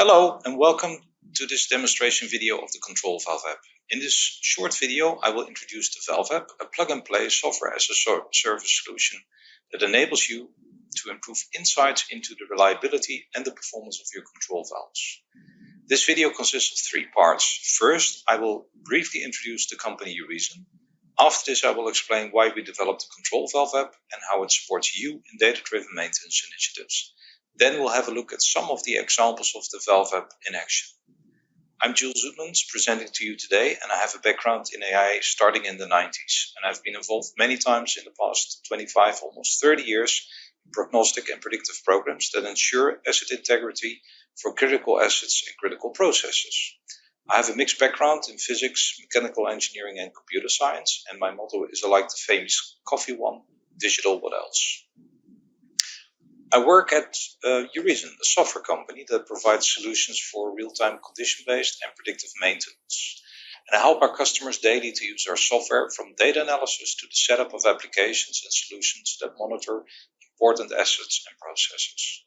Hello and welcome to this demonstration video of the Control Valve app. In this short video, I will introduce the Valve app, a plug-and-play software as a service solution that enables you to improve insights into the reliability and the performance of your control valves. This video consists of three parts. First, I will briefly introduce the company UReason. After this, I will explain why we developed the Control Valve app and how it supports you in data-driven maintenance initiatives. Then we'll have a look at some of the examples of the Valve app in action. I'm Jules Zoetmans, presenting to you today, and I have a background in AI starting in the 90s. And I've been involved many times in the past 25, almost 30 years in prognostic and predictive programs that ensure asset integrity for critical assets and critical processes. I have a mixed background in physics, mechanical engineering, and computer science, and my motto is like the famous coffee one, digital what else. I work at UReason, a software company that provides solutions for real-time condition-based and predictive maintenance. And I help our customers daily to use our software from data analysis to the setup of applications and solutions that monitor important assets and processes.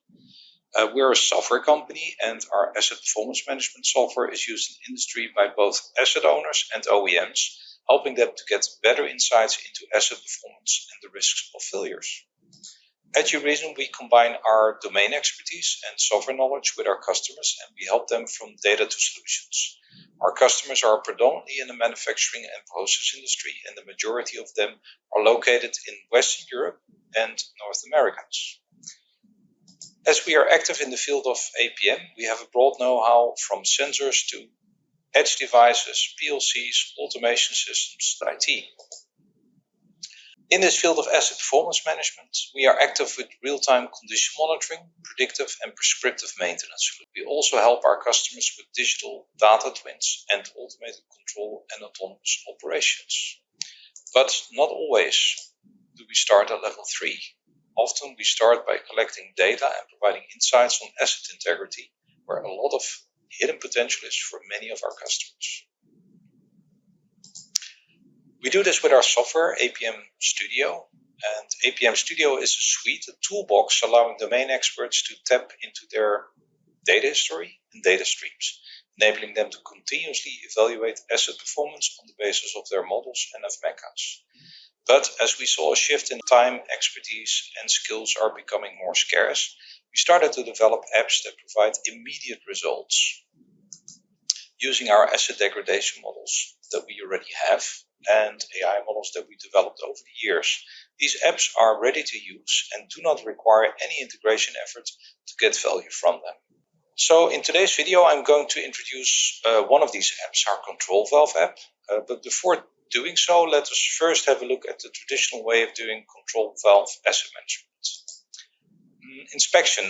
We're a software company, and our asset performance management software is used in industry by both asset owners and OEMs, helping them to get better insights into asset performance and the risks of failures. At UReason, we combine our domain expertise and software knowledge with our customers, and we help them from data to solutions. Our customers are predominantly in the manufacturing and process industry, and the majority of them are located in Western Europe and North America. As we are active in the field of APM, we have a broad know-how from sensors to edge devices, PLCs, automation systems, to IT. In this field of asset performance management, we are active with real-time condition monitoring, predictive and prescriptive maintenance. We also help our customers with digital data twins and automated control and autonomous operations. But not always do we start at level 3. Often we start by collecting data and providing insights on asset integrity, where a lot of hidden potential is for many of our customers. We do this with our software, APM Studio. And APM Studio is a suite, a toolbox allowing domain experts to tap into their data history and data streams, enabling them to continuously evaluate asset performance on the basis of their models and FMECAs. But as we saw a shift in time, expertise, and skills are becoming more scarce, we started to develop apps that provide immediate results using our asset degradation models that we already have and AI models that we developed over the years. These apps are ready to use and do not require any integration effort to get value from them. So in today's video, I'm going to introduce one of these apps, our Control Valve app. But before doing so, let us first have a look at the traditional way of doing Control Valve asset management. Inspection,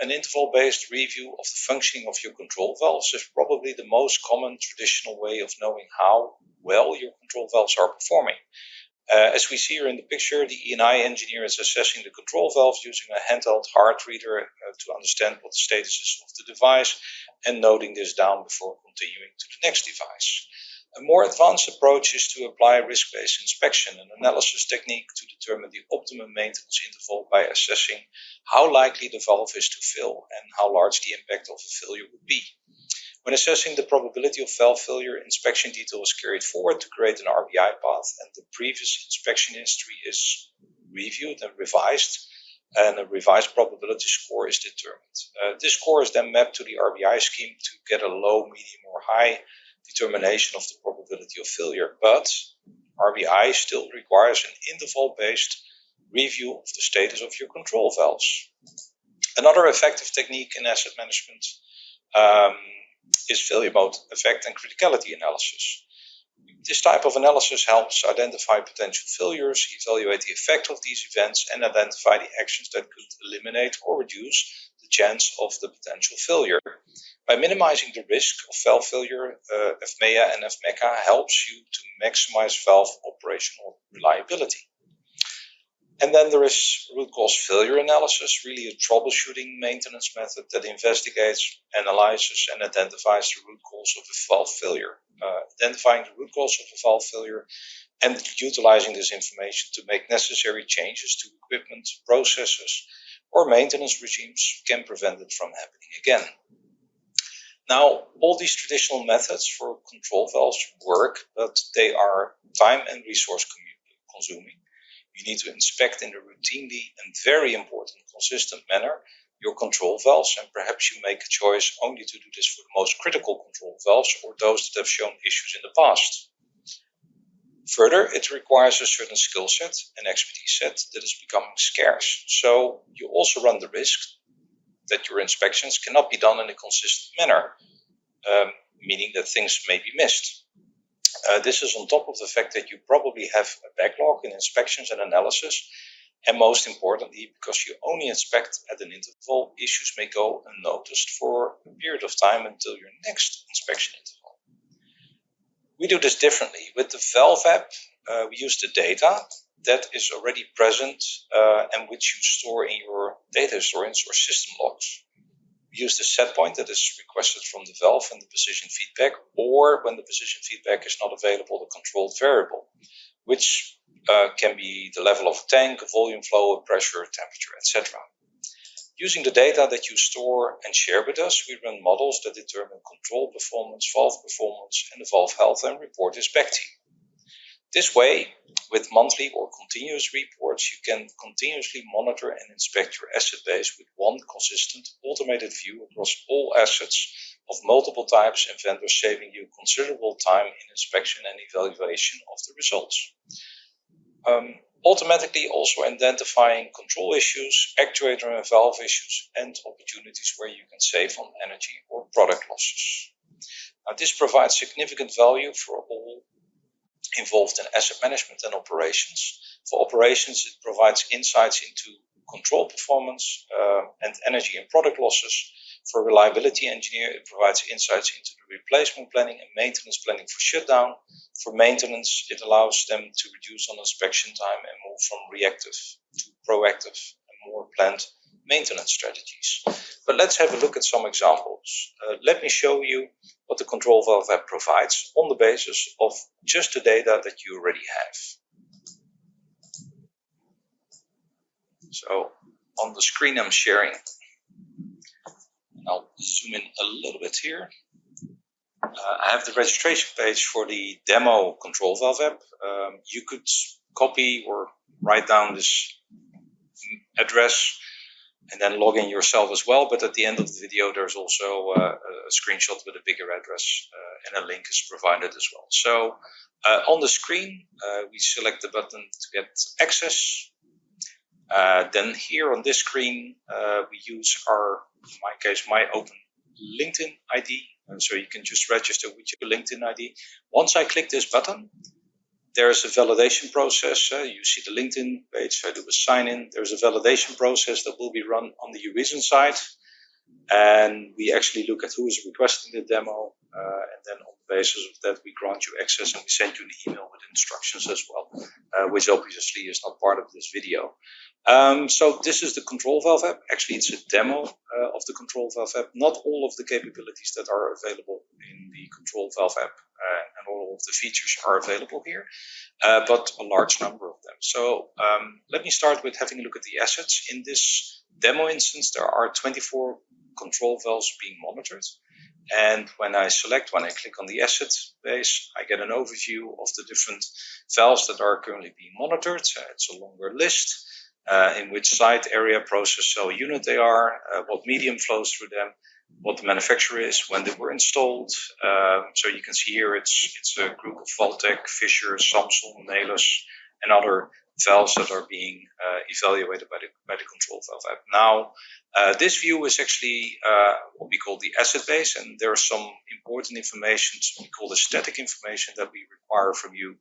an interval-based review of the functioning of your control valves, is probably the most common traditional way of knowing how well your control valves are performing. As we see here in the picture, the E&I engineer is assessing the control valve using a handheld heart reader to understand what the status is of the device and noting this down before continuing to the next device. A more advanced approach is to apply risk-based inspection, an analysis technique to determine the optimum maintenance interval by assessing how likely the valve is to fail and how large the impact of a failure would be. When assessing the probability of valve failure, inspection detail is carried forward to create an RBI path, and the previous inspection history is reviewed and revised, and a revised probability score is determined. This score is then mapped to the RBI scheme to get a low, medium, or high determination of the probability of failure, but RBI still requires an interval-based review of the status of your control valves. Another effective technique in asset management is failure mode effect and criticality analysis. This type of analysis helps identify potential failures, evaluate the effect of these events, and identify the actions that could eliminate or reduce the chance of the potential failure. By minimizing the risk of valve failure, FMEA and FMECA helps you to maximize valve operational reliability. And then there is root cause failure analysis, really a troubleshooting maintenance method that investigates, analyzes, and identifies the root cause of a valve failure. Identifying the root cause of a valve failure and utilizing this information to make necessary changes to equipment, processes, or maintenance regimes can prevent it from happening again. Now, all these traditional methods for control valves work, but they are time and resource consuming. You need to inspect in a routinely and very important consistent manner your control valves, and perhaps you make a choice only to do this for the most critical control valves or those that have shown issues in the past. Further, it requires a certain skill set and expertise set that is becoming scarce. So you also run the risk that your inspections cannot be done in a consistent manner, meaning that things may be missed. This is on top of the fact that you probably have a backlog in inspections and analysis, and most importantly, because you only inspect at an interval, issues may go unnoticed for a period of time until your next inspection interval. We do this differently. With the Valve app, we use the data that is already present and which you store in your data historians or system logs. We use the set point that is requested from the valve and the position feedback, or when the position feedback is not available, the controlled variable, which can be the level of tank, volume flow, pressure, temperature, etc. Using the data that you store and share with us, we run models that determine control performance, valve performance, and the valve health and report this back to you. This way, with monthly or continuous reports, you can continuously monitor and inspect your asset base with one consistent automated view across all assets of multiple types and vendors, saving you considerable time in inspection and evaluation of the results. Automatically also identifying control issues, actuator and valve issues, and opportunities where you can save on energy or product losses. Now, this provides significant value for all involved in asset management and operations. For operations, it provides insights into control performance and energy and product losses. For a reliability engineer, it provides insights into the replacement planning and maintenance planning for shutdown. For maintenance, it allows them to reduce on inspection time and move from reactive to proactive and more planned maintenance strategies. But let's have a look at some examples. Let me show you what the control valve app provides on the basis of just the data that you already have. So on the screen I'm sharing, I'll zoom in a little bit here. I have the registration page for the demo control valve app. You could copy or write down this address and then log in yourself as well. But at the end of the video, there's also a screenshot with a bigger address and a link is provided as well. So on the screen, we select the button to get access. Then here on this screen, we use our, in my case, my open LinkedIn ID. So you can just register with your LinkedIn ID. Once I click this button, there's a validation process. You see the LinkedIn page. I do a sign in. There's a validation process that will be run on the UReason side. And we actually look at who is requesting the demo. And then on the basis of that, we grant you access and we send you an email with instructions as well, which obviously is not part of this video. So this is the control valve app. Actually, it's a demo of the control valve app. Not all of the capabilities that are available in the control valve app and all of the features are available here, but a large number of them. So let me start with having a look at the assets. In this demo instance, there are 24 control valves being monitored. And when I click on the asset base, I get an overview of the different valves that are currently being monitored. It's a longer list. In which site, area, process, cell, unit they are, what medium flows through them, what the manufacturer is, when they were installed. So you can see here it's a group of Valtech, Fisher, Samsung, Neles, and other valves that are being evaluated by the control valve app. Now, this view is actually what we call the asset base, and there are some important information we call the static information that we require from you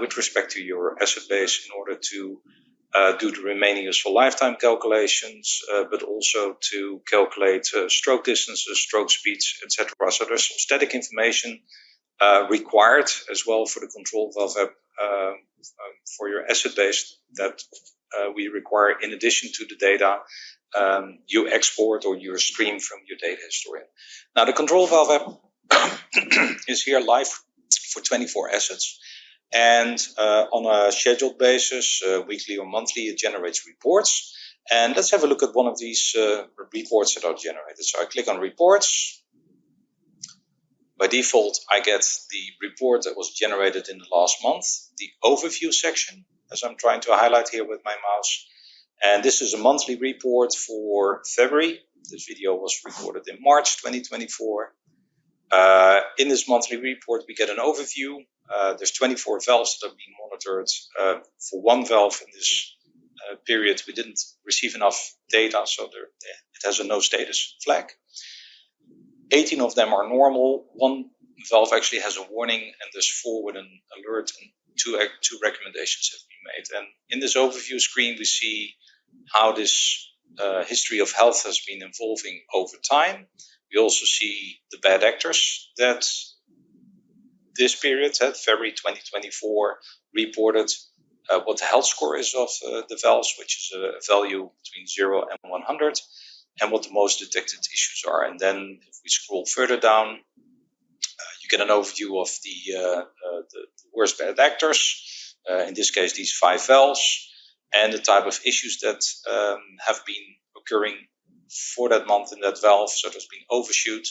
with respect to your asset base in order to do the remaining useful lifetime calculations, but also to calculate stroke distances, stroke speeds, etc. So there's some static information required as well for the control valve app for your asset base that we require in addition to the data you export or you stream from your data historian. Now the control valve app is here live for 24 assets. And on a scheduled basis, weekly or monthly, it generates reports. And let's have a look at one of these reports that are generated. So I click on reports. By default, I get the report that was generated in the last month, the overview section, as I'm trying to highlight here with my mouse. And this is a monthly report for February. This video was recorded in March 2024. In this monthly report, we get an overview. There's 24 valves that are being monitored. For one valve in this period, we didn't receive enough data, so it has a no status flag. 18 of them are normal. One valve actually has a warning, and there's 4 with an alert, and two recommendations have been made. And in this overview screen, we see how this history of health has been evolving over time. We also see the bad actors that this period, February 2024, reported what the health score is of the valves, which is a value between 0 and 100, and what the most detected issues are. And then if we scroll further down, you get an overview of the worst bad actors, in this case these 5 valves, and the type of issues that have been occurring for that month in that valve. So there's been overshoot,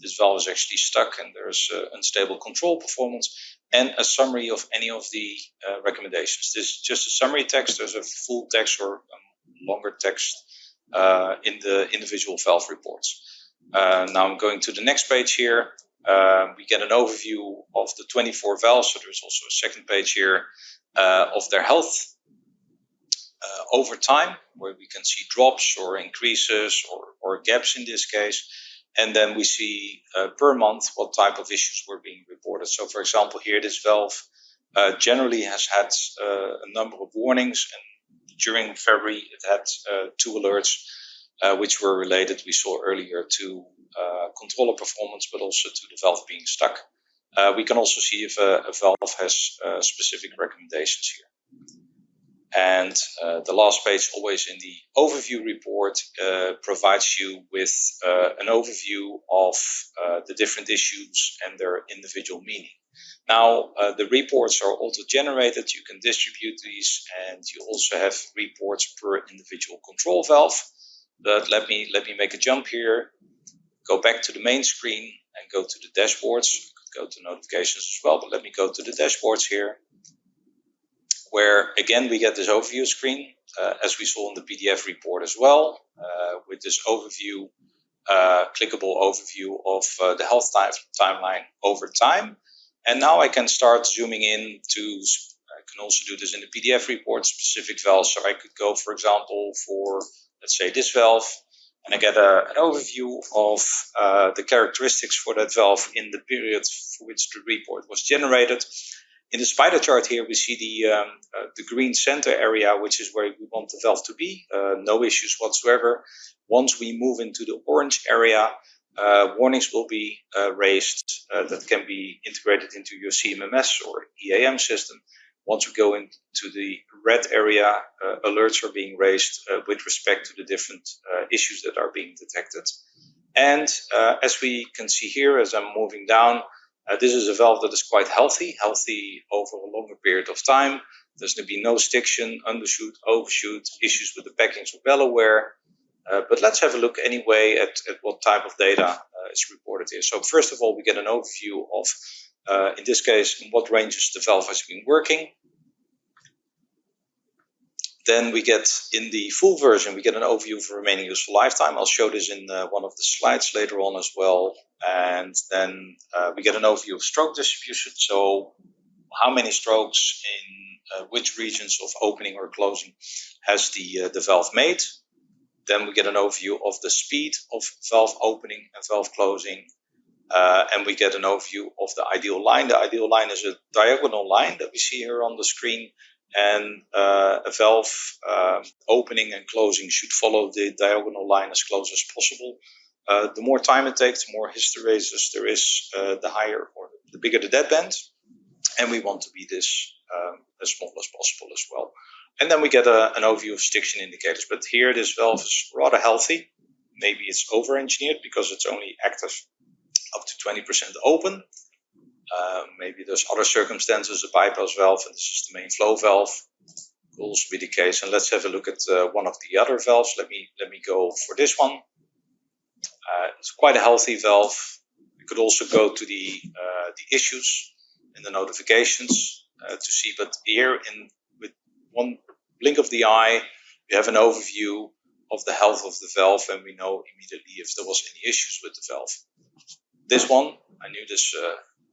this valve is actually stuck, and there's unstable control performance, and a summary of any of the recommendations. This is just a summary text. There's a full text or longer text in the individual valve reports. Now I'm going to the next page here. We get an overview of the 24 valves, so there's also a second page here of their health over time, where we can see drops or increases or gaps in this case. And then we see per month what type of issues were being reported. So for example, here this valve generally has had a number of warnings, and during February it had 2 alerts which were related, we saw earlier, to controller performance, but also to the valve being stuck. We can also see if a valve has specific recommendations here. And the last page, always in the overview report, provides you with an overview of the different issues and their individual meaning. Now, the reports are auto-generated. You can distribute these, and you also have reports per individual control valve. But let me make a jump here, go back to the main screen and go to the dashboards. I could go to notifications as well, but let me go to the dashboards here, where again we get this overview screen, as we saw in the PDF report as well, with this overview, clickable overview of the health timeline over time. And now I can start zooming in to, I can also do this in the PDF report, specific valves. So I could go, for example, for, let's say, this valve, and I get an overview of the characteristics for that valve in the period for which the report was generated. In the spider chart here, we see the green center area, which is where we want the valve to be. No issues whatsoever. Once we move into the orange area, warnings will be raised that can be integrated into your CMMS or EAM system. Once we go into the red area, alerts are being raised with respect to the different issues that are being detected. And as we can see here, as I'm moving down, this is a valve that is quite healthy over a longer period of time. There's going to be no stiction, undershoot, overshoot, issues with the packings, we're well aware. But let's have a look anyway at what type of data is reported here. So first of all, we get an overview of, in this case, in what ranges the valve has been working. Then we get, in the full version, we get an overview of remaining useful lifetime. I'll show this in one of the slides later on as well. And then we get an overview of stroke distribution. So how many strokes in which regions of opening or closing has the valve made. Then we get an overview of the speed of valve opening and valve closing. And we get an overview of the ideal line. The ideal line is a diagonal line that we see here on the screen. And a valve opening and closing should follow the diagonal line as close as possible. The more time it takes, the more hysteresis there is, the higher or the bigger the deadband. And we want to be this as small as possible as well. And then we get an overview of stiction indicators. But here this valve is rather healthy. Maybe it's over-engineered because it's only active up to 20% open. Maybe there's other circumstances, a bypass valve, and this is the main flow valve. Will also be the case. And let's have a look at one of the other valves. Let me go for this one. It's quite a healthy valve. could also go to the issues and the notifications to see. But here, with one blink of the eye, we have an overview of the health of the valve, and we know immediately if there was any issues with the valve. This one, I knew this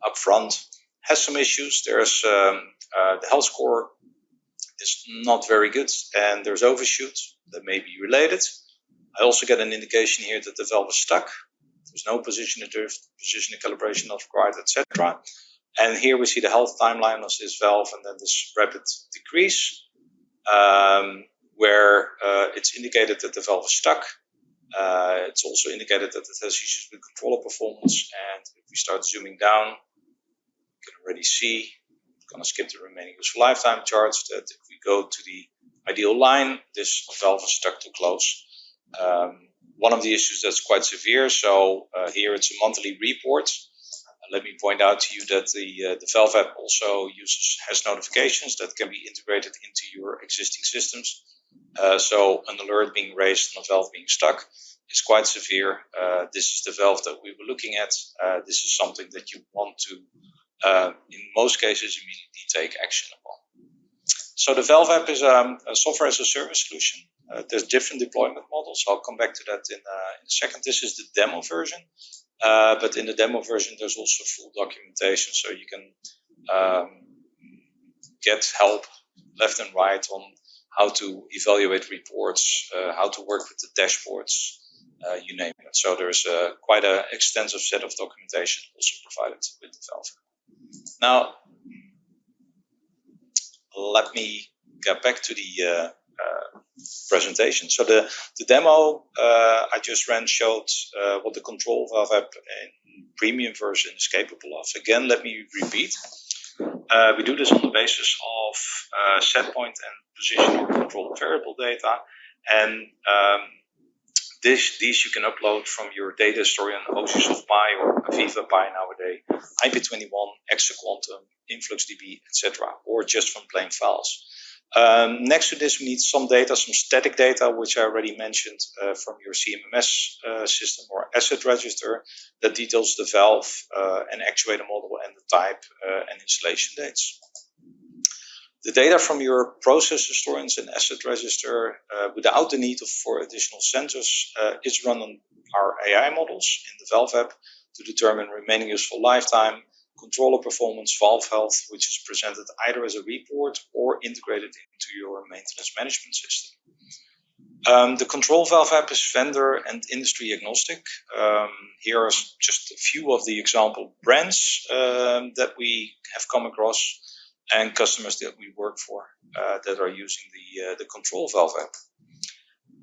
up front, has some issues. There's the health score is not very good, and there's overshoot that may be related. I also get an indication here that the valve is stuck. There's no position drift, position calibration not required, etc. And here we see the health timeline of this valve, and then this rapid decrease, where it's indicated that the valve is stuck. It's also indicated that it has issues with controller performance. And if we start zooming down, you can already see, I'm going to skip the remaining useful lifetime charts, that if we go to the ideal line, this valve is stuck too close. One of the issues that's quite severe, so here it's a monthly report. Let me point out to you that the valve app also has notifications that can be integrated into your existing systems. So an alert being raised on a valve being stuck is quite severe. This is the valve that we were looking at. This is something that you want to, in most cases, immediately take action upon. So the valve app is a software as a service solution. There's different deployment models. I'll come back to that in a second. This is the demo version. But in the demo version, there's also full documentation, so you can get help left and right on how to evaluate reports, how to work with the dashboards, you name it. So there's quite an extensive set of documentation also provided with the valve. Now, let me get back to the presentation. So the demo I just ran showed what the control valve app in premium version is capable of. Again, let me repeat. We do this on the basis of set point and position or control variable data, and these you can upload from your data store on OSIsoft Pi or Aviva Pi nowadays, IP21, ExaQuantum, InfluxDB, etc., or just from plain files. Next to this, we need some data, some static data, which I already mentioned from your CMMS system or asset register that details the valve and actuator model and the type and installation dates. The data from your process historians and asset register without the need for additional sensors is run on our AI models in the valve app to determine remaining useful lifetime, controller performance, valve health, which is presented either as a report or integrated into your maintenance management system. The control valve app is vendor and industry agnostic. Here are just a few of the example brands that we have come across and customers that we work for that are using the control valve app.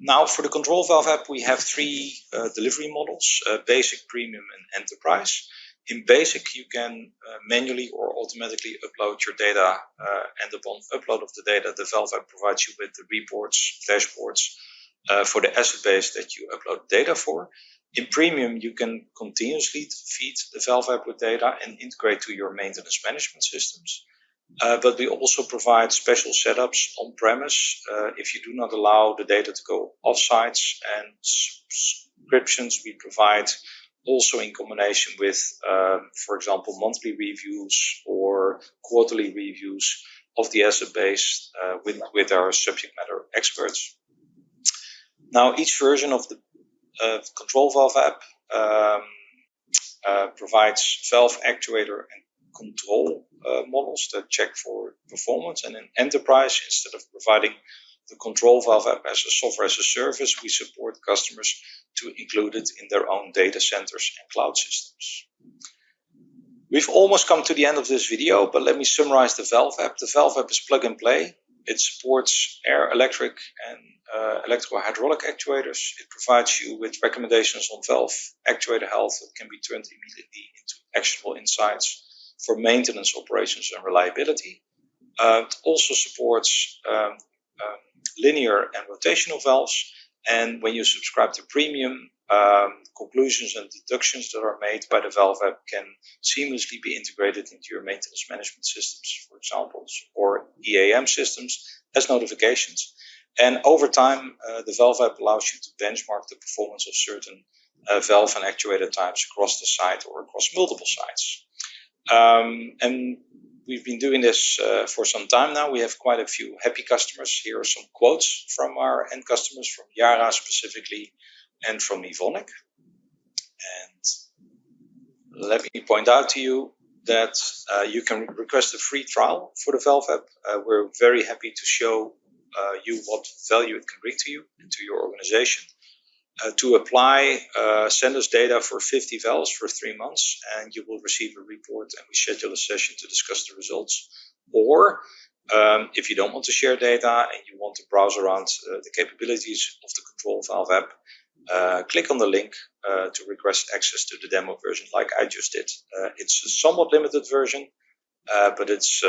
Now, for the control valve app, we have three delivery models, basic, premium, and enterprise. In basic, you can manually or automatically upload your data, and upon upload of the data, the valve app provides you with the reports, dashboards for the asset base that you upload data for. In premium, you can continuously feed the valve app with data and integrate to your maintenance management systems. But we also provide special setups on-premise if you do not allow the data to go off-sites, and subscriptions we provide also in combination with, for example, monthly reviews or quarterly reviews of the asset base with our subject matter experts. Now, each version of the control valve app provides valve actuator and control models that check for performance. And in enterprise, instead of providing the control valve app as a software as a service, we support customers to include it in their own data centers and cloud systems. We've almost come to the end of this video, but let me summarize the valve app. The valve app is plug and play. It supports air, electric, and electrical hydraulic actuators. It provides you with recommendations on valve actuator health that can be turned immediately into actionable insights for maintenance, operations, and reliability. It also supports linear and rotational valves. And when you subscribe to premium, conclusions and deductions that are made by the valve app can seamlessly be integrated into your maintenance management systems, for example, or EAM systems as notifications. And over time, the valve app allows you to benchmark the performance of certain valve and actuator types across the site or across multiple sites. And we've been doing this for some time now. We have quite a few happy customers. Here are some quotes from our end customers, from Yara specifically, and from Evonik. And let me point out to you that you can request a free trial for the Valve app. We're very happy to show you what value it can bring to you and to your organization. To apply, send us data for 50 valves for 3 months, and you will receive a report, and we schedule a session to discuss the results. Or if you don't want to share data and you want to browse around the capabilities of the control valve app, click on the link to request access to the demo version like I just did. It's a somewhat limited version, but it's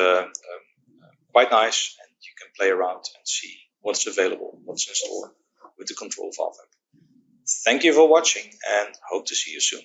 quite nice, and you can play around and see what's available, what's in store with the control valve app. Thank you for watching, and hope to see you soon.